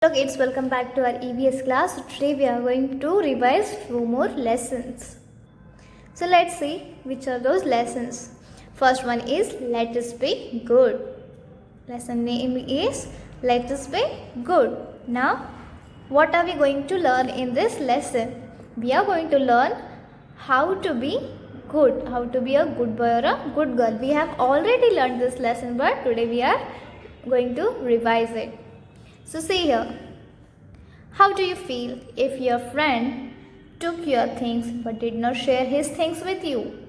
Hello kids, welcome back to our EVS class. Today we are going to revise few more lessons. So let's see which are those lessons. First one is let us be good. Lesson name is let us be good. Now what are we going to learn in this lesson? We are going to learn how to be good, how to be a good boy or a good girl. We have already learned this lesson, but today we are going to revise it. So see here, how do you feel if your friend took your things but did not share his things with you?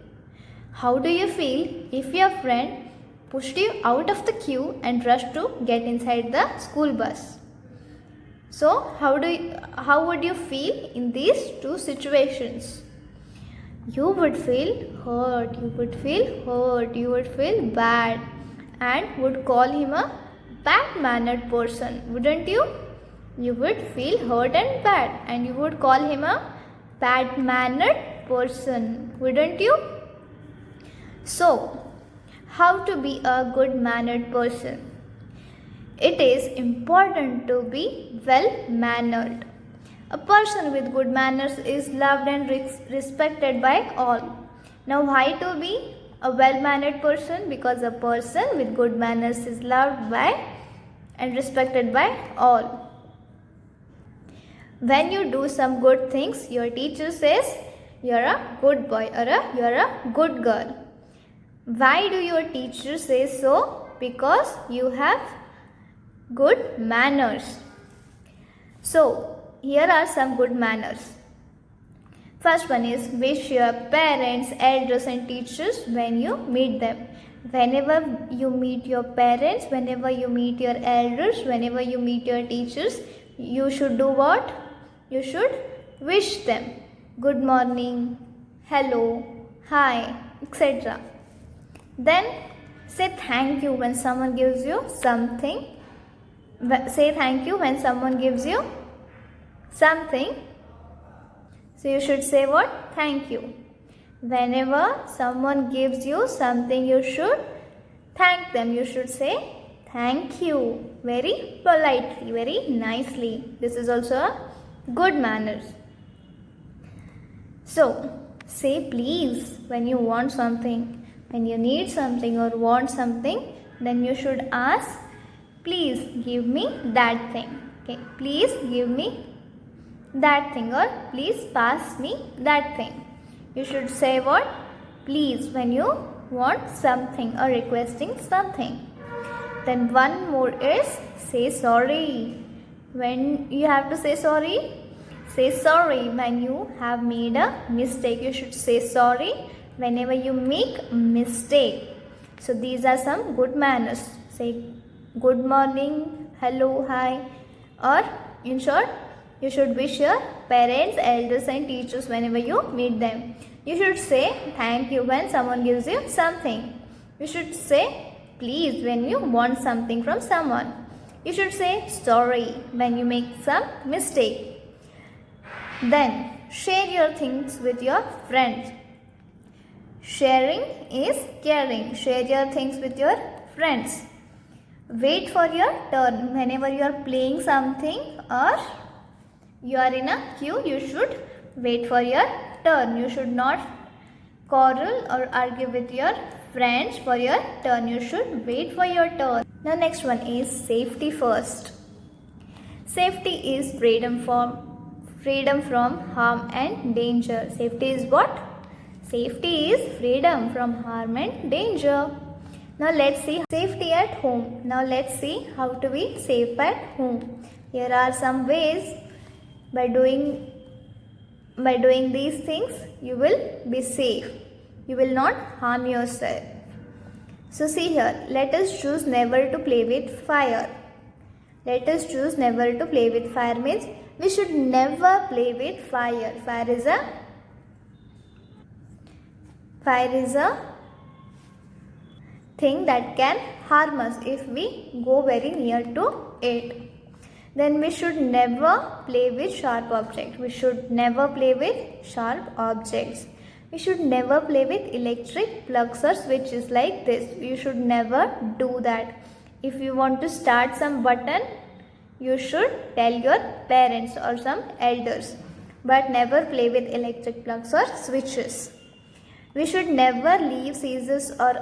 How do you feel if your friend pushed you out of the queue and rushed to get inside the school bus? So how would you feel in these two situations? You would feel hurt, you would feel bad and would call him a bad-mannered person, wouldn't you? You would feel hurt and bad and you would call him a bad-mannered person, wouldn't you? So, how to be a good-mannered person? It is important to be well-mannered. A person with good manners is loved and respected by all. Now, why to be a well-mannered person? Because a person with good manners is loved by and respected by all. When you do some good things, your teacher says you're a good boy or you're a good girl. Why do your teacher say so? Because you have good manners. So, here are some good manners. First one is wish your parents, elders and teachers when you meet them. Whenever you meet your parents, whenever you meet your elders, whenever you meet your teachers, you should do what? You should wish them good morning, hello, hi, etc. Then say thank you when someone gives you something. Say thank you when someone gives you something. So you should say what? Thank you. Whenever someone gives you something, you should thank them. You should say thank you very politely, very nicely. This is also a good manners. So say please when you want something. When you need something or want something, then you should ask, please give me that thing. Okay, please give me that thing or please pass me that thing. You should say what? Please when you want something or requesting something. Then one more is say sorry. When you have to say sorry when you have made a mistake. You should say sorry whenever you make a mistake. So these are some good manners. Say good morning, hello, hi, or in short, you should wish your parents, elders and teachers whenever you meet them. You should say thank you when someone gives you something. You should say please when you want something from someone. You should say sorry when you make some mistake. Then share your things with your friends. Sharing is caring. Share your things with your friends. Wait for your turn. Whenever you are playing something or you are in a queue, you should wait for your turn. You should not quarrel or argue with your friends for your turn. You should wait for your turn. The next one is safety first. Safety is freedom from harm and danger. Safety is what? Safety is freedom from harm and danger. Now let's see safety at home. Now let's see how to be safe at home. Here are some ways. By doing these things, you will be safe. You will not harm yourself. So see here, let us choose never to play with fire. Let us choose never to play with fire means we should never play with fire. Fire is a thing that can harm us if we go very near to it. Then we should never play with sharp objects. We should never play with sharp objects. We should never play with electric plugs or switches like this. You should never do that. If you want to start some button, you should tell your parents or some elders. But never play with electric plugs or switches. We should never leave scissors or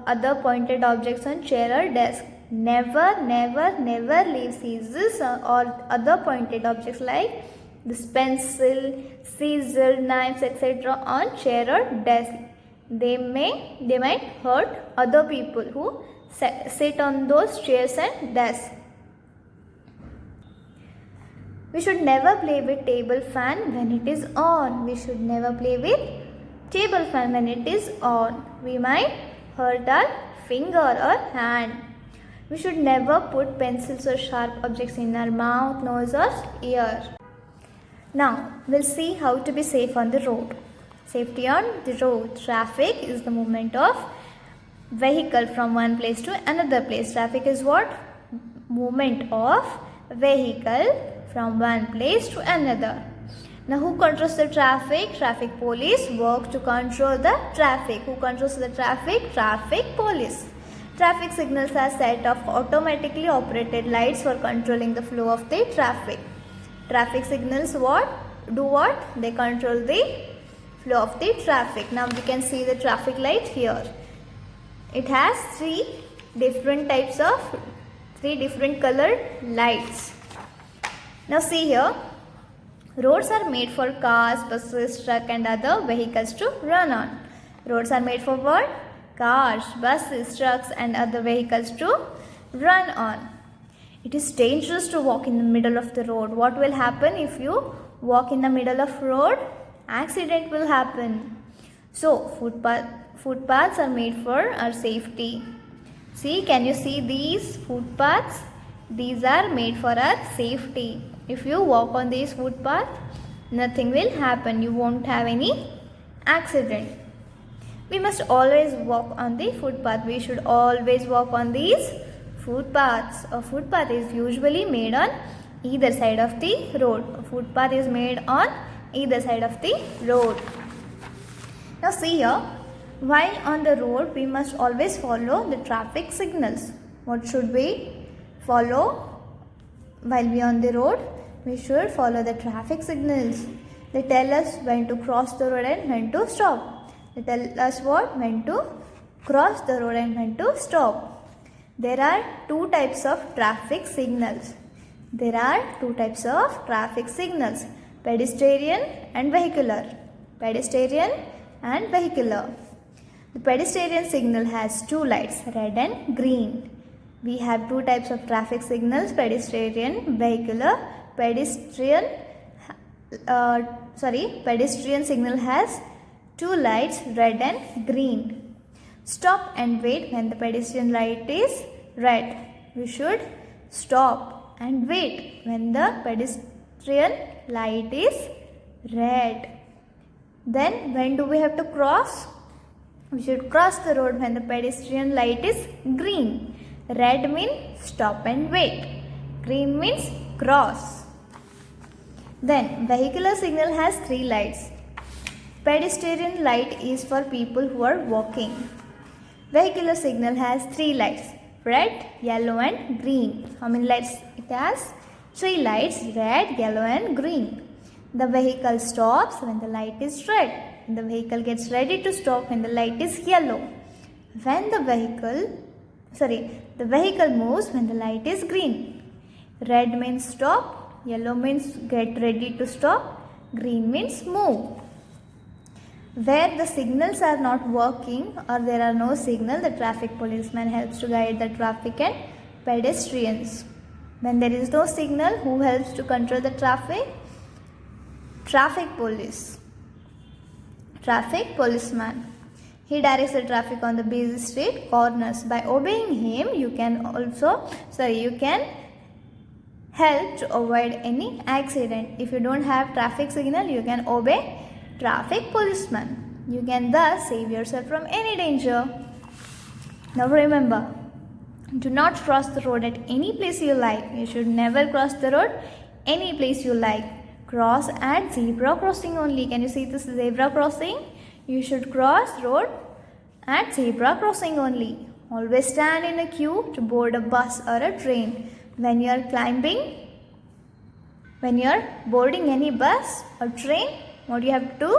other pointed objects on chair or desk. Never, never, never leave scissors or other pointed objects like this pencil, scissor, knives, etc. on chair or desk. They might hurt other people who sit on those chairs and desks. We should never play with table fan when it is on. We should never play with table fan when it is on. We might hurt our finger or hand. We should never put pencils or sharp objects in our mouth, nose or ear. Now, we'll see how to be safe on the road. Safety on the road. Traffic is the movement of vehicle from one place to another place. Traffic is what? Movement of vehicle from one place to another. Now, who controls the traffic? Traffic police work to control the traffic. Who controls the traffic? Traffic police. Traffic signals are set of automatically operated lights for controlling the flow of the traffic. Traffic signals do what? They control the flow of the traffic. Now we can see the traffic light here. It has three different colored lights. Now see here, roads are made for cars, buses, trucks and other vehicles to run on. Roads are made for what? Cars, buses, trucks and other vehicles to run on. It is dangerous to walk in the middle of the road. What will happen if you walk in the middle of road? Accident will happen. So footpaths are made for our safety. See, can you see these footpaths? These are made for our safety. If you walk on these footpaths, nothing will happen. You won't have any accident. We must always walk on the footpath. We should always walk on these footpaths. A footpath is usually made on either side of the road. A footpath is made on either side of the road. Now see here, while on the road we must always follow the traffic signals. What should we follow while we are on the road? We should follow the traffic signals. They tell us when to cross the road and when to stop. They tell us what? When to cross the road and when to stop. There are two types of traffic signals. Pedestrian and vehicular. Pedestrian and vehicular. The pedestrian signal has two lights, red and green. We have two types of traffic signals, pedestrian, vehicular. Pedestrian signal has two lights, red and green. Stop and wait when the pedestrian light is red. We should stop and wait when the pedestrian light is red. Then when do we have to cross? We should cross the road when the pedestrian light is green. Red means stop and wait. Green means cross. Then vehicular signal has three lights. Pedestrian light is for people who are walking. Vehicular signal has three lights, red, yellow and green. How many lights it has? Three lights, red, yellow and green. The vehicle stops when the light is red. And the vehicle gets ready to stop when the light is yellow. When the vehicle moves when the light is green. Red means stop, yellow means get ready to stop, green means move. Where the signals are not working or there are no signal, the traffic policeman helps to guide the traffic and pedestrians. When there is no signal, who helps to control the traffic? Traffic police. Traffic policeman. He directs the traffic on the busy street corners. By obeying him, you can help to avoid any accident. If you don't have traffic signal, you can obey traffic policeman. You can thus save yourself from any danger. Now remember, do not cross the road at any place you like. You should never cross the road any place you like. Cross at zebra crossing only. Can you see this zebra crossing? You should cross road at zebra crossing only. Always stand in a queue to board a bus or a train. When you are climbing When you're boarding any bus or train, what you have to do?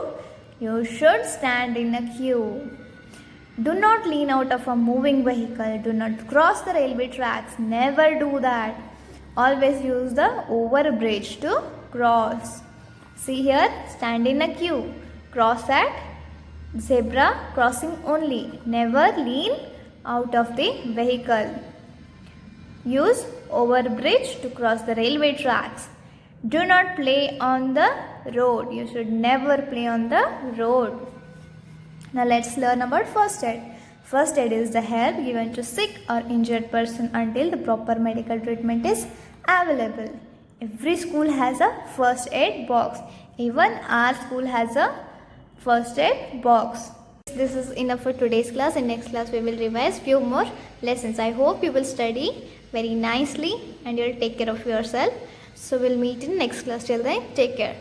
You should stand in a queue. Do not lean out of a moving vehicle. Do not cross the railway tracks. Never do that. Always use the overbridge to cross. See here, stand in a queue. Cross at zebra crossing only. Never lean out of the vehicle. Use overbridge to cross the railway tracks. Do not play on the road. You should never play on the road. Now let's learn about first aid. First aid is the help given to sick or injured person until the proper medical treatment is available. Every school has a first aid box. Even our school has a first aid box. This is enough for today's class. In next class we will revise few more lessons. I hope you will study very nicely and you will take care of yourself. So we'll meet in next class. Till then, take care.